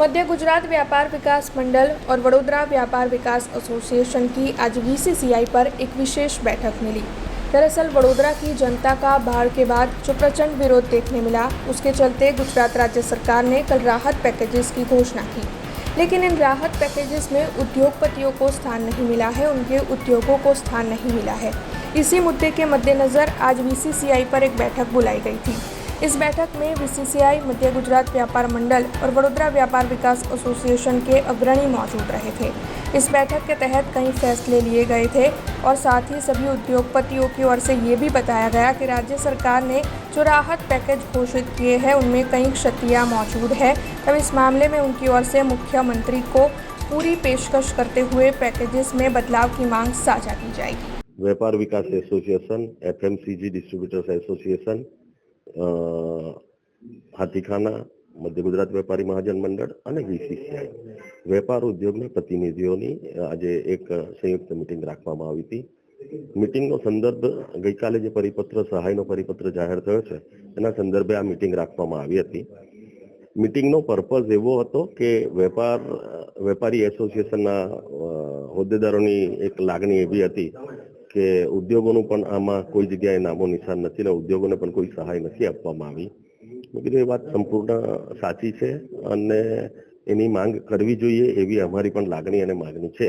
मध्य गुजरात व्यापार विकास मंडल और वडोदरा व्यापार विकास एसोसिएशन की आज बीसीसीआई पर एक विशेष बैठक मिली। दरअसल वडोदरा की जनता का बाढ़ के बाद जो प्रचंड विरोध देखने मिला, उसके चलते गुजरात राज्य सरकार ने कल राहत पैकेजेस की घोषणा की। लेकिन इन राहत पैकेजेस में उद्योगपतियों को स्थान नहीं मिला है, उनके उद्योगों को स्थान नहीं मिला है। इसी मुद्दे के मद्देनज़र आज बीसीसीआई पर एक बैठक बुलाई गई थी। इस बैठक में बीसीसीआई, मध्य गुजरात व्यापार मंडल और वडोदरा व्यापार विकास एसोसिएशन के अग्रणी मौजूद रहे थे। इस बैठक के तहत कई फैसले लिए गए थे और साथ ही सभी उद्योगपतियों की ओर से ये भी बताया गया कि राज्य सरकार ने जो राहत पैकेज घोषित किए हैं उनमें कई क्षतियाँ मौजूद है। तब इस मामले में उनकी ओर से मुख्यमंत्री को पूरी पेशकश करते हुए पैकेजेस में बदलाव की मांग साझा की जाएगी। व्यापार विकास association, FMCG distributors association, Hathikhana, મધ્ય ગુજરાત વેપારી મહાજન મંડળ અને બીસીસીઆઈ વેપાર ઉદ્યોગના પ્રતિનિધિઓની આજે એક સંયુક્ત મિટિંગ રાખવામાં આવી હતી. મિટિંગનો સંદર્ભ ગઈકાલે જે પરિપત્ર સહાયનો પરિપત્ર જાહેર થયો છે એના સંદર્ભે આ મિટિંગ રાખવામાં આવી હતી. મિટિંગનો પર્પઝ એવો હતો કે વેપારી એસોસિએશનના હોદ્દેદારોની એક લાગણી એવી હતી કે ઉદ્યોગોનું પણ આમાં કોઈ જગ્યાએ નામો નિશાન નથી ને ઉદ્યોગોને પણ કોઈ સહાય નથી આપવામાં આવી. મેં કીધું એ વાત સંપૂર્ણ સાચી છે અને એની માંગ કરવી જોઈએ એવી અમારી પણ લાગણી અને માગણી છે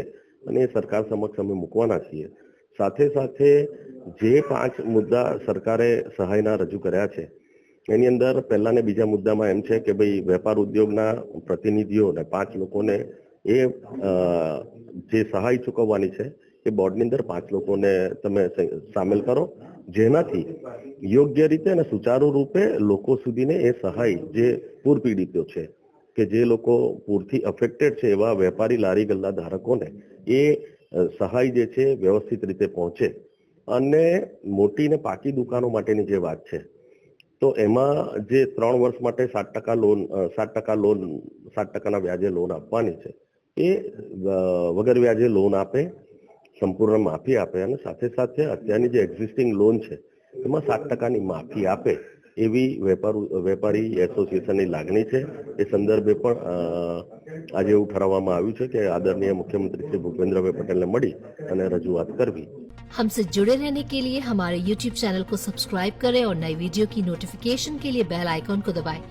અને એ સરકાર સમક્ષ અમે મૂકવાના છીએ. સાથે સાથે જે 5 મુદ્દા સરકારે સહાયના રજૂ કર્યા છે એની અંદર પહેલા ને બીજા મુદ્દામાં એમ છે કે ભાઈ વેપાર ઉદ્યોગના પ્રતિનિધિઓને 5 લોકોને એ જે સહાય ચૂકવવાની છે એ બોર્ડની અંદર 5 લોકોને તમે સામેલ કરો, જેનાથી યોગ્ય રીતે અને સુચારુ રૂપે લોકો સુધીને એ સહાય જે પૂર પીડિતો છે કે જે લોકો પૂરથી અફેક્ટેડ છે એવા વેપારી લારી ગલ્લા ધારકોને એ સહાય જે છે વ્યવસ્થિત રીતે પહોંચે. અને મોટી ને પાકી દુકાનો માટેની જે વાત છે તો એમાં જે 3 વર્ષ માટે 7% વ્યાજે લોન આપવાની છે એ વગર વ્યાજે લોન આપે, સંપૂર્ણ માફી આપે અને સાથે સાથે અત્યારની જે એક્ઝિસ્ટિંગ લોન છે એમાં 7%ની માફી આપે એવી વેપારી એસોસિએશનની લાગણી છે. એ સંદર્ભે પણ આજે એવું ઠરાવવામાં આવ્યું છે કે આદરણીય મુખ્યમંत्री श्री भूपेंद्रभाई पटेल ने मળી અને રજૂઆત કરવી. हमसे जुड़े रहने के लिए हमारे YouTube चैनल को सब्सक्राइब करें और नई वीडियो की नोटिफिकेशन के लिए बेल आइकॉन को दबाएं।